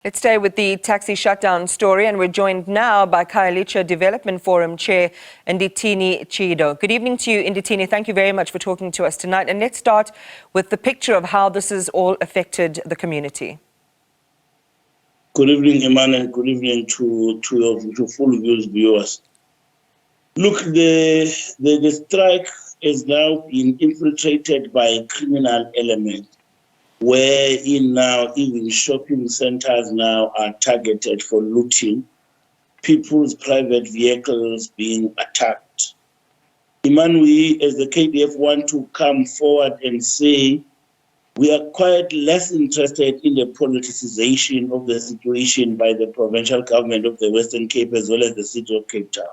Let's stay with the taxi shutdown story, and we're joined now by Khayelitsha Development Forum Chair Ndithini Tyhido. Good evening to you, Ndithini. Thank you very much for talking to us tonight. And let's start with the picture of how this has all affected the community. Good evening, Iman, and good evening to full viewers. Look, the strike is now being infiltrated by a criminal element, wherein now even shopping centers now are targeted for looting, people's private vehicles being attacked. Iman, we as the KDF want to come forward and say we are quite less interested in the politicization of the situation by the provincial government of the Western Cape as well as the city of Cape Town.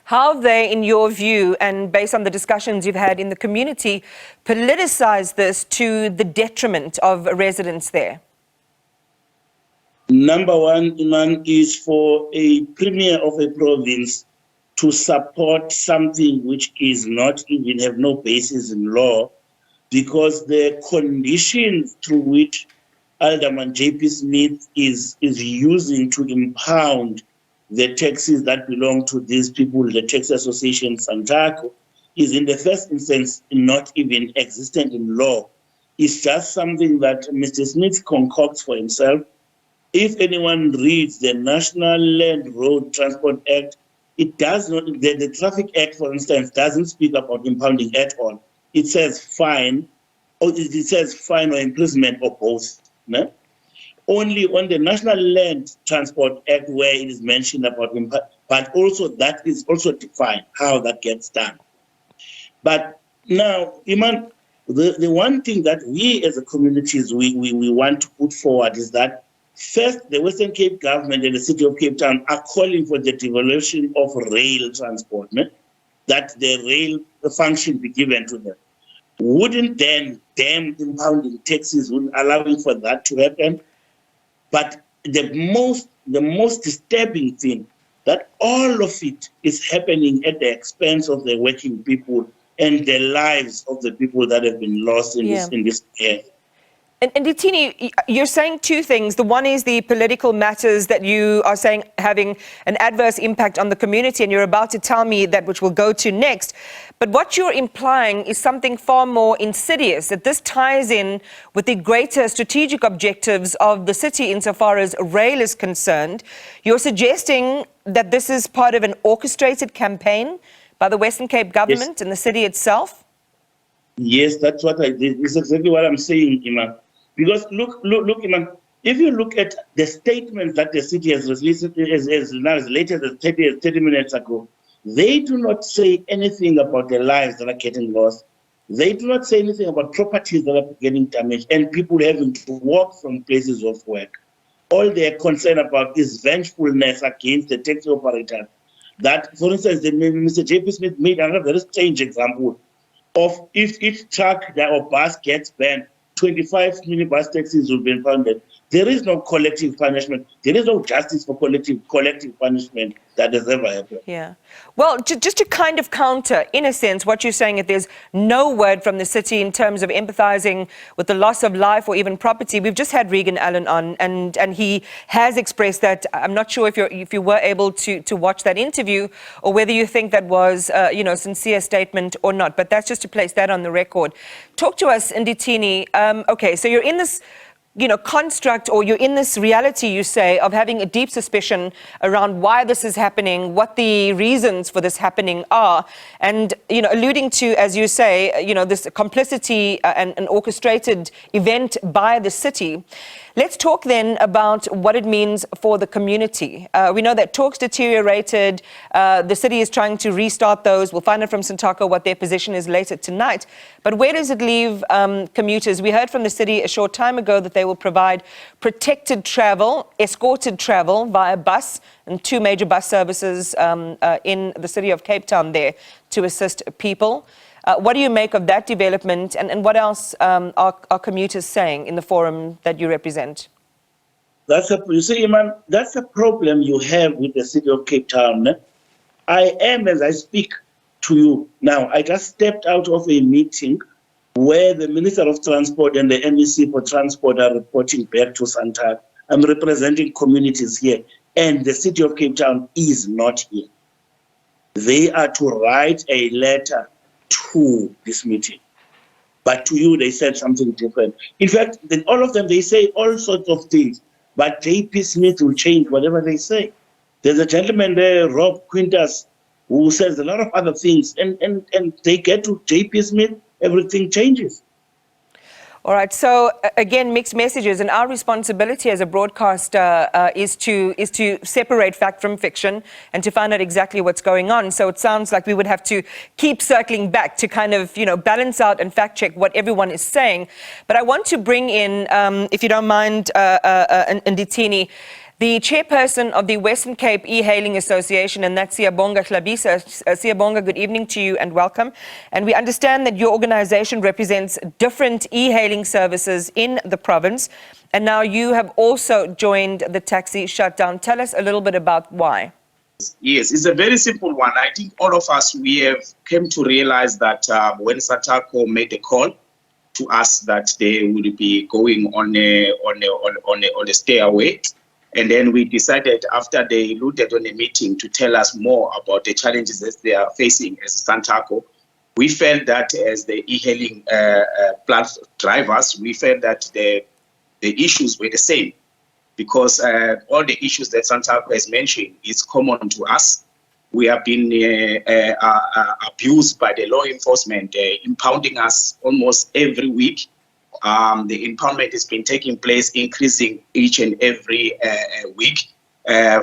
How have they, in your view, and based on the discussions you've had in the community, politicized this to the detriment of residents there? Number one, Iman, is for a premier of a province to support something which is not even have no basis in law, because the conditions through which Alderman J.P. Smith is using to impound the taxis that belong to these people, the Taxi Association Santaco, is in the first instance not even existent in law. It's just something that Mr. Smith concocts for himself. If anyone reads the National Land Road Transport Act, it does not, the Traffic Act, for instance, doesn't speak about impounding at all. It says fine, or it says fine or imprisonment or both. No? Only on the National Land Transport Act where it is mentioned about impound, but also that is also defined how that gets done. But now, Iman, the one thing that we as a communities we want to put forward is that first, the Western Cape government and the city of Cape Town are calling for the devolution of rail transport, that the rail function be given to them. Wouldn't then them impounding taxis, allowing for that to happen? But the most disturbing thing, that all of it is happening at the expense of the working people and the lives of the people that have been lost in this area. And Ndithini, you're saying two things. The one is the political matters that you are saying having an adverse impact on the community, and you're about to tell me that, which we'll go to next. But what you're implying is something far more insidious, that this ties in with the greater strategic objectives of the city insofar as rail is concerned. You're suggesting that this is part of an orchestrated campaign by the Western Cape government and the city itself? Yes, that's what I did. It's exactly what I'm saying, Iman. Because look, Iman, if you look at the statement that the city has released as late as 30 minutes ago, they do not say anything about the lives that are getting lost. They do not say anything about properties that are getting damaged and people having to walk from places of work. All they are concerned about is vengefulness against the taxi operators. That, for instance, Mr. J.P. Smith made another very strange example of if each truck or bus gets banned, 25 minibus taxis will be impounded. There is no collective punishment. There is no justice for collective punishment that has ever happened. Yeah. Well, just to kind of counter, in a sense, what you're saying, if there's no word from the city in terms of empathizing with the loss of life or even property. We've just had Regan Allen on, and he has expressed that. I'm not sure if you were able to watch that interview or whether you think that was a sincere statement or not. But that's just to place that on the record. Talk to us, Ndithini. Okay, so you're in this construct, or you're in this reality, you say, of having a deep suspicion around why this is happening, what the reasons for this happening are, and, alluding to, as you say, this complicity and an orchestrated event by the city. Let's talk then about what it means for the community. We know that talks deteriorated. The city is trying to restart those. We'll find out from Santaco what their position is later tonight. But where does it leave commuters? We heard from the city a short time ago that they will provide protected travel, escorted travel via bus, and 2 major bus services in the city of Cape Town there to assist people. What do you make of that development, and what else are commuters saying in the forum that you represent? You see, Iman, that's a problem you have with the city of Cape Town. I am, as I speak to you now, I just stepped out of a meeting where the Minister of Transport and the MEC for Transport are reporting back to Santaco. I'm representing communities here, and the City of Cape Town is not here. They are to write a letter to this meeting. But to you, they said something different. In fact, all of them, they say all sorts of things. But JP Smith will change whatever they say. There's a gentleman there, Rob Quintas, who says a lot of other things. And they get to JP Smith, everything changes. All right. So again, mixed messages, and our responsibility as a broadcaster is to separate fact from fiction and to find out exactly what's going on. So it sounds like we would have to keep circling back to kind of, balance out and fact check what everyone is saying. But I want to bring in, if you don't mind, Ndithini, the chairperson of the Western Cape E-Hailing Association, and that's Siyabonga Hlabisa. Siyabonga, good evening to you and welcome. And we understand that your organization represents different e-hailing services in the province, and now you have also joined the taxi shutdown. Tell us a little bit about why. Yes, it's a very simple one. I think all of us, we have come to realize that when Santaco made a call to us that they would be going on a stay away, and then we decided, after they alluded on a meeting to tell us more about the challenges that they are facing as Santaco, we felt that as the e-hailing drivers, we felt that the issues were the same, because all the issues that Santaco has mentioned is common to us. We have been abused by the law enforcement, impounding us almost every week. The impoundment has been taking place, increasing each and every week.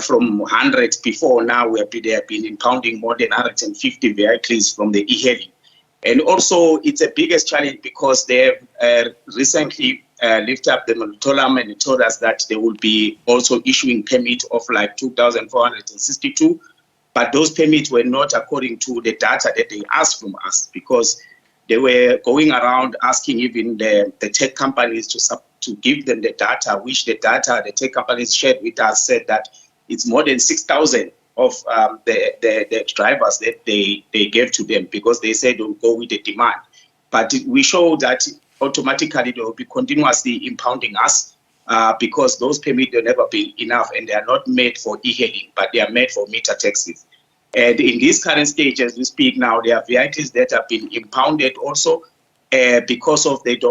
From 100 before, now they have been impounding more than 150 vehicles from the e-hailing. And also, it's a biggest challenge because they have recently lifted up the moratorium and told us that they will be also issuing permits of like 2,462. But those permits were not according to the data that they asked from us, because they were going around asking even the tech companies to give them the data, which the data the tech companies shared with us said that it's more than 6,000 of the drivers that they gave to them, because they said they'll go with the demand. But we show that automatically they will be continuously impounding us because those permits will never be enough, and they are not made for e-hailing, but they are made for meter taxis. And in this current stage, as we speak now, there are vehicles that have been impounded also because of they do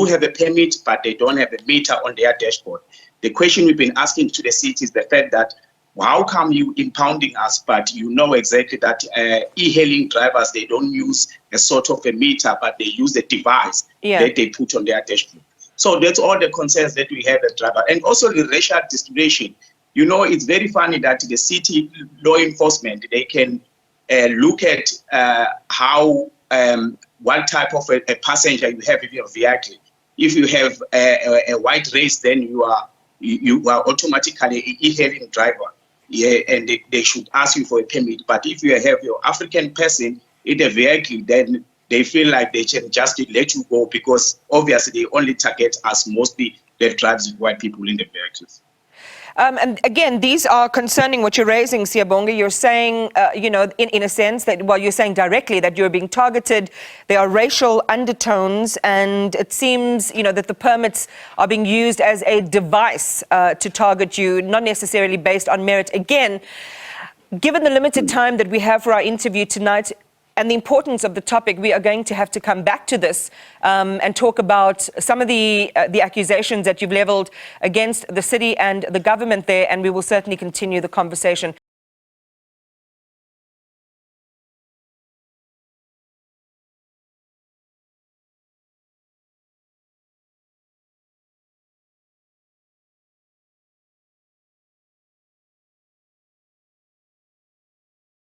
have a permit, but they don't have a meter on their dashboard. The question we've been asking to the city is the fact that, well, how come you impounding us, but you know exactly that e-hailing drivers, they don't use a sort of a meter, but they use a device that they put on their dashboard. So that's all the concerns that we have as drivers. And also the racial discrimination. It's very funny that the city law enforcement, they can look at what type of a passenger you have in your vehicle. If you have a white race, then you are automatically an e-hailing driver. Yeah, and they should ask you for a permit. But if you have your African person in the vehicle, then they feel like they can just let you go, because obviously they only target us mostly that drives white people in the vehicles. And again, these are concerning what you're raising, Siyabonga. You're saying, in a sense that, well, you're saying directly that you're being targeted. There are racial undertones, and it seems, that the permits are being used as a device to target you, not necessarily based on merit. Again, given the limited time that we have for our interview tonight, and the importance of the topic, we are going to have to come back to this and talk about some of the accusations that you've leveled against the city and the government there, and we will certainly continue the conversation.